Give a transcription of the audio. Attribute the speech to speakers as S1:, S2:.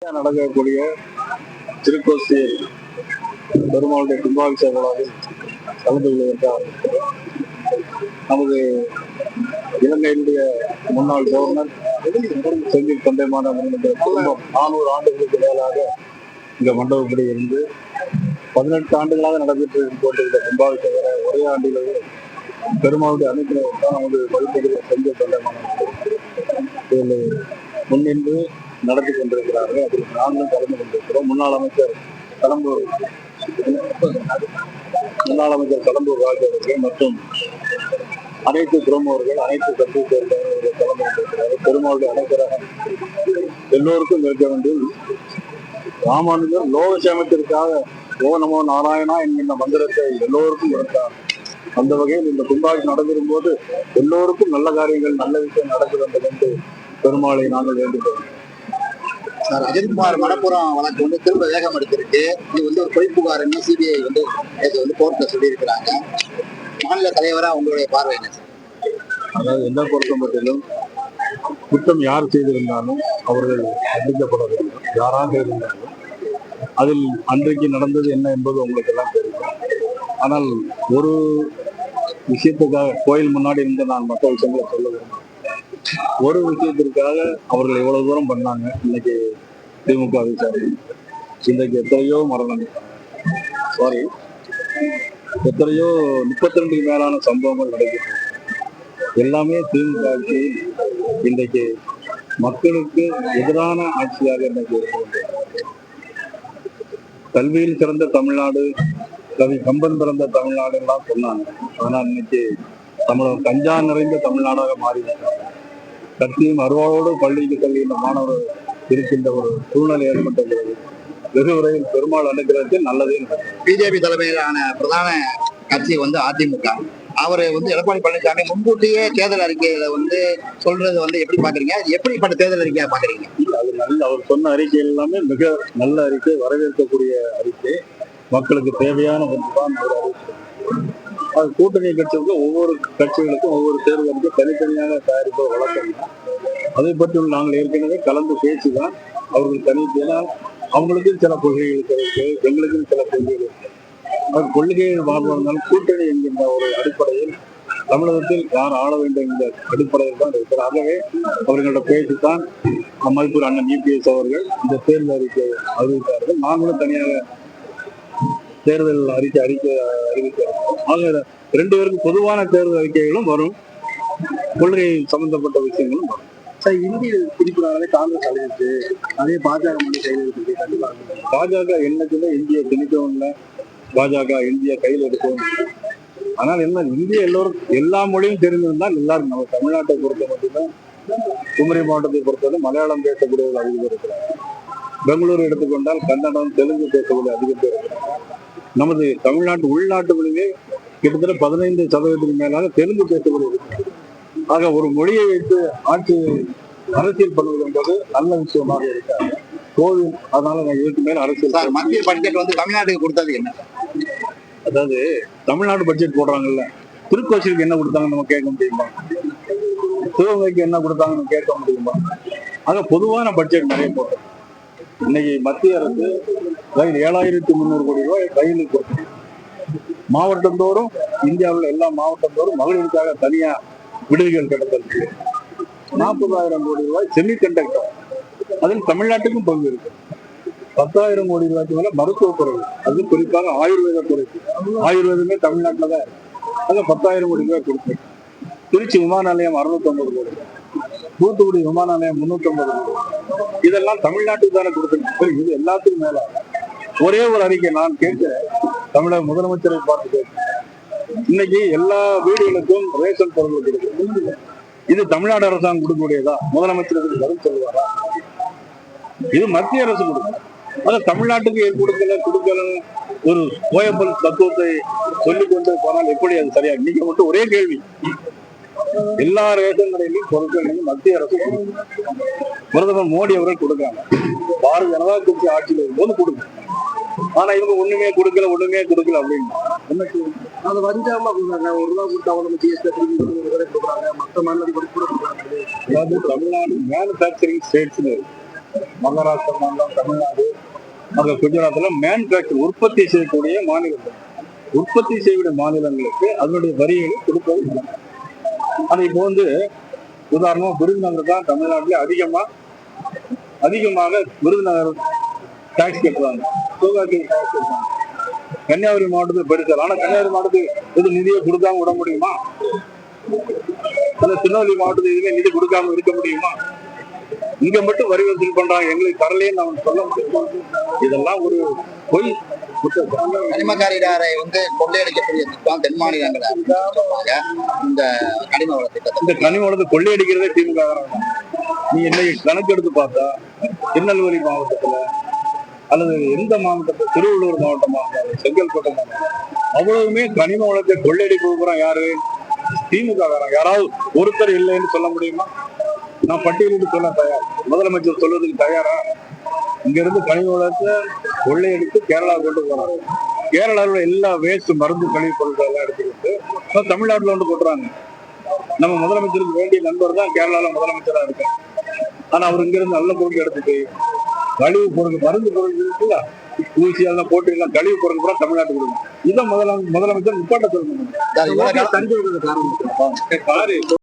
S1: நடக்கக்கூடிய திருக்கோசி பெருமாளுடைய கும்பாபிஷேக விழாவில் கலந்து கொள்வதற்காக நமது இலங்கையினுடைய முன்னாள் கவர்னர் செந்தில் தொண்டைமான் குடும்பம் 400 ஆண்டுகளுக்கு மேலாக இந்த மண்டபப்படி இருந்து 18 ஆண்டுகளாக நடைபெற்று கொண்டிருந்த கும்பாபிஷேக ஒரே ஆண்டிலேயே பெருமாளுடைய அனுப்பினர் தான் நமது மதிப்புடைய செந்தில் தொண்டைமான் இதில் முன்னின்று நடத்தி கொண்டிருக்கிறார்கள். அதில் நாங்களும் கலந்து கொண்டிருக்கிறோம். முன்னாள் அமைச்சர் கடம்பூர் ராஜு அவர்கள் மற்றும் அனைத்து பிரமுகர்கள் அனைத்து கட்சியை சேர்ந்தவர்கள் கலந்து கொண்டிருக்கிறார்கள். பெருமாளுடைய அனைத்தரகம் எல்லோருக்கும் இருக்க வேண்டும். ராமானுஜர் லோக சேமத்திற்காக ஓ நமோ நாராயணா என்கின்ற மந்திரத்தை எல்லோருக்கும் கொடுத்தார். அந்த வகையில் இந்த கும்பாபிஷேகம் நடைபெறும் போது எல்லோருக்கும் நல்ல காரியங்கள் நல்ல விஷயம் நடக்க வேண்டும் என்று பெருமாளை நாங்கள் வேண்டுகிறோம்.
S2: சார், அஜித்குமார் மணப்புறம் வழக்கு திரும்ப வேகம் எடுத்திருக்கு. இது ஒரு பொய் புகார்னு சிபிஐ கோர்ட்ல சொல்லியிருக்கிறாங்க. மாநில தலைவரா உங்களுடைய பார்வை என்ன சார்?
S1: அதாவது எந்த பொறுத்த மட்டிலும் குற்றம் யார் செய்திருந்தாலும் அவர்கள் தண்டிக்கப்பட வேண்டும். யாராக இருந்தாலும் அதில் அன்றைக்கு நடந்தது என்ன என்பது உங்களுக்கு எல்லாம் தெரியும். ஆனால் ஒரு விஷயத்துக்காக கோயில் முன்னாடி இருந்து நான் மற்ற விஷயங்களை சொல்ல வேண்டும். ஒரு விஷயத்திற்காக அவர்கள் எவ்வளவு தூரம் பண்ணாங்க. இன்னைக்கு திமுக விசாரணை, இன்றைக்கு எத்தனையோ மரணங்கள், எத்தனையோ 32 மேலான சம்பவங்கள் நடைபெற்றது. எல்லாமே திமுக ஆட்சியில் இன்றைக்கு மக்களுக்கு எதிரான ஆட்சியாக இன்னைக்கு இருக்கிறது. கல்வியில் சிறந்த தமிழ்நாடு, கவி கம்பன் பிறந்த தமிழ்நாடு எல்லாம் சொன்னாங்க. ஆனால் இன்னைக்கு தமிழக கஞ்சா நிறைந்த தமிழ்நாடாக மாறிவிட்டாங்க. கட்சியும் அருவாளோடு பள்ளிக்கு செல்கின்ற மாணவர்கள் இருக்கின்ற ஒரு சூழ்நிலை ஏற்பட்டுள்ளது. வெகு விரைவில் பெருமாள் அனுகிரகத்தில் நல்லதே நடக்கும்.
S2: பிஜேபி தலைமையிலான பிரதான கட்சி அதிமுக. அவரு எடப்பாடி பழனிசாமி முன்கூட்டியே தேர்தல் அறிக்கையில சொல்றது எப்படி பாக்குறீங்க? எப்படிப்பட்ட தேர்தல் அறிக்கையா பாக்குறீங்க?
S1: அது நல்ல, அவர் சொன்ன அறிக்கை எல்லாமே மிக நல்ல அறிக்கை, வரவேற்கக்கூடிய அறிக்கை, மக்களுக்கு தேவையான ஒன்றுதான் ஒரு அறிக்கை. அது கூட்டணி கட்சிகளுக்கு ஒவ்வொரு கட்சிகளுக்கும் ஒவ்வொரு தேர்தலுக்கு தனித்தனியாக தயாரிப்ப வழக்கம். அதை பற்றி நாங்கள் ஏற்கனவே கலந்து பேசிதான் அவர்கள் தனித்தனால் அவங்களுக்கும் சில கொள்கைகள் இருக்கு, எங்களுக்கும் சில கொள்கைகள் இருக்கு. அது கொள்கைகள் வாழ்ந்தாலும் கூட்டணி என்கின்ற ஒரு அடிப்படையில் தமிழகத்தில் யார் ஆள வேண்டும் என்ற அடிப்படையில் தான் இருக்கிறார். ஆகவே அவர்களோட பேசித்தான் மதிப்பூர் அண்ணன் EPS அவர்கள் இந்த தேர்தல் அறிக்கை அறிவித்தார்கள். நாங்களும் தனியாக தேர்தல் அறிவித்தார்கள். ஆக 2 பேருக்கும் பொதுவான தேர்தல் அறிக்கைகளும் வரும், கொள்கை சம்பந்தப்பட்ட விஷயங்களும் வரும்.
S2: சார், இந்திய பிடிப்புனாலே காங்கிரஸ் அழிஞ்சிச்சு, அதே பாஜக கையில் எடுத்து
S1: பாஜக என்னைக்குமே இந்திய திணிக்கவும் இல்லை, பாஜக இந்திய கையில் எடுக்கவும். ஆனால் என்ன, இந்திய எல்லோரும் எல்லா மொழியும் தெரிந்திருந்தால் எல்லாரும், நம்ம தமிழ்நாட்டை பொறுத்த மட்டும்தான், குமரி மாவட்டத்தை பொறுத்தவரை மலையாளம் பேசக்கூடியவர்கள் அதிகம் இருக்கிறார். பெங்களூரு எடுத்துக்கொண்டால் கன்னடம் தெலுங்கு பேசக்கூடிய அதிகம் பேர் இருக்கிறார். நமது தமிழ்நாட்டு உள்நாட்டுகளிலே கிட்டத்தட்ட 15% மேலாக தெலுங்கு பேசக்கூடிய. ஆக ஒரு மொழியை வைத்து ஆட்சி அரசியல் பண்ணுவது என்பது நல்ல விஷயமாக இருக்காது கோவில். அதனால நான் இதுக்கு மேல அரசியல்.
S2: மத்திய பட்ஜெட் தமிழ்நாட்டுக்கு கொடுத்தது என்ன?
S1: அதாவது தமிழ்நாடு பட்ஜெட் போடுறாங்கல்ல, திருக்கோசிலுக்கு என்ன கொடுத்தாங்கன்னு நம்ம கேட்க முடியுமா? சிவகங்கைக்கு என்ன கொடுத்தாங்கன்னு கேட்க முடியுமா? ஆக பொதுவான பட்ஜெட் நிறைய போட்டோம். இன்னைக்கு மத்திய அரசு 7,300 கோடி ரூபாய் ரயிலுக்கு கொடுத்தது. மாவட்டந்தோறும், இந்தியாவில் எல்லா மாவட்டந்தோறும் மகளிருக்காக தனியா விடுதிகள் கட்டத்திற்கு 40,000 கோடி ரூபாய் செமி கண்டக்டர், அதில் தமிழ்நாட்டுக்கும் பங்கு இருக்கு. 10,000 கோடி ரூபாய்க்கு மேல மருத்துவத்துறை, அது குறிப்பாக ஆயுர்வேத துறை, ஆயுர்வேதமே தமிழ்நாட்டில் தான் இருக்கு. அது 10,000 கோடி ரூபாய் கொடுத்து. திருச்சி விமான நிலையம் 650 கோடி, தூத்துக்குடி விமான நிலையம் 350 கோடி. இதெல்லாம் தமிழ்நாட்டுக்கு தானே கொடுத்துருக்கு. இது எல்லாத்துக்கும் மேல ஒரே ஒரு அறிக்கை நான் கேட்கிறேன், தமிழக முதலமைச்சரை பார்த்து கேட்கிறேன். இன்னைக்கு எல்லா வீடுகளுக்கும் ரேஷன் பொருட்கள் கொடுக்குது. இது தமிழ்நாடு அரசாங்கம் கொடுக்கக்கூடியதா? முதலமைச்சருக்கு பதில் சொல்லுவாரா? இது மத்திய அரசு கொடுக்கும். அது தமிழ்நாட்டுக்கு கொடுக்கல ஒரு கோயம்பல் தத்துவத்தை சொல்லிக் கொண்டு போனால் எப்படி அது சரியா? இன்னைக்கு மட்டும் ஒரே கேள்வி, எல்லா ரேஷன் கடையிலும் பொருட்கள் மத்திய அரசு பிரதமர் மோடி அவர்கள் கொடுக்காங்க. பாரதிய ஜனதா கட்சி ஆட்சியில் இருக்கும்போது கொடுக்கும். ஆனா இவங்க ஒண்ணுமே கொடுக்கல அப்படின்னு
S2: அது வஞ்சாம கொடுக்குறாங்க. 1 ரூபா கொடுத்தா நம்ம GST கொடுக்குறாங்க, மற்ற மாநிலங்கள் கொடுக்குறாங்க.
S1: அதாவது தமிழ்நாடு மேனுஃபேக்சரிங் ஸ்டேட்ஸ்னு இருக்கு. மகாராஷ்டிரா மாநிலம், தமிழ்நாடு, அங்க குஜராத்ல மேனுஃபேக்சர் உற்பத்தி செய்யக்கூடிய மாநிலங்கள், உற்பத்தி செய்யக்கூடிய மாநிலங்களுக்கு அதனுடைய வரிகளை கொடுப்பது இல்லை. ஆனா இப்போ உதாரணமா விருதுநகர் தான் தமிழ்நாட்டிலே அதிகமாக விருதுநகர் டாக்ஸ் கட்டுறாங்க, சிவகாசி டாக்ஸ் கட்டுறாங்க. கன்னியாகுமரி மாவட்டத்துக்கு பெருசார். ஆனா கன்னியாகுமரி மாவட்டத்துக்கு இது நிதியை கொடுக்காம விட முடியுமா? அந்த திருநெல்வேலி மாவட்டத்துக்கு இதுவே நிதி கொடுக்காம இருக்க முடியுமா? இங்க மட்டும் வரி வசூல் பண்றாங்க, எங்களுக்கு தரலையே நம்ம சொல்ல முடியுமா? இதெல்லாம் ஒரு பொய்.
S2: கனிம காரிடாரை கொள்ளையடிக்கக்கூடிய திட்டம் தென் மாநிலங்களை இந்த கனிம வள திட்டத்தை,
S1: இந்த கனிம வளத்தை கொள்ளையடிக்கிறதே திமுக. நீ என்னை கணக்கு எடுத்து பார்த்தா திருநெல்வேலி மாவட்டத்துல அல்லது எந்த மாவட்டத்தில், திருவள்ளூர் மாவட்டமாக இருந்தாலும், செங்கல்பட்டு மாவட்டம், அவ்வளவுமே கனிம வளத்தை கொள்ளையடிக்க யாரு? திமுக. யாராவது ஒருத்தர் இல்லைன்னு சொல்ல முடியுமா? நான் பட்டியலிட்டு சொல்ல தயார். முதலமைச்சர் சொல்வதற்கு தயாரா? இங்க இருந்து கனிம வளத்தை கொள்ளையடித்து கேரளா கொண்டு போறாங்க. கேரளாவில் எல்லா வேஸ்ட் மருந்து கழிவு பொருட்கள் எல்லாம் எடுத்துக்கிட்டு தமிழ்நாட்டுல போட்டுறாங்க. நம்ம முதலமைச்சருக்கு வேண்டிய நண்பர் தான் கேரளால முதலமைச்சரா இருக்கு. ஆனா அவர் இங்க இருந்து நல்ல பொருட்கள் எடுத்துட்டு கழிவு பொருட்கள், மருந்து பொருட்கள் இருக்குல்ல, ஊசி எல்லாம் போட்டு எல்லாம் கழிவு பொருட்கள் கூட தமிழ்நாட்டுக்கு கொடுக்கும். இதை முதலமைச்சர் நிப்பாட்ட சொல்லணும்.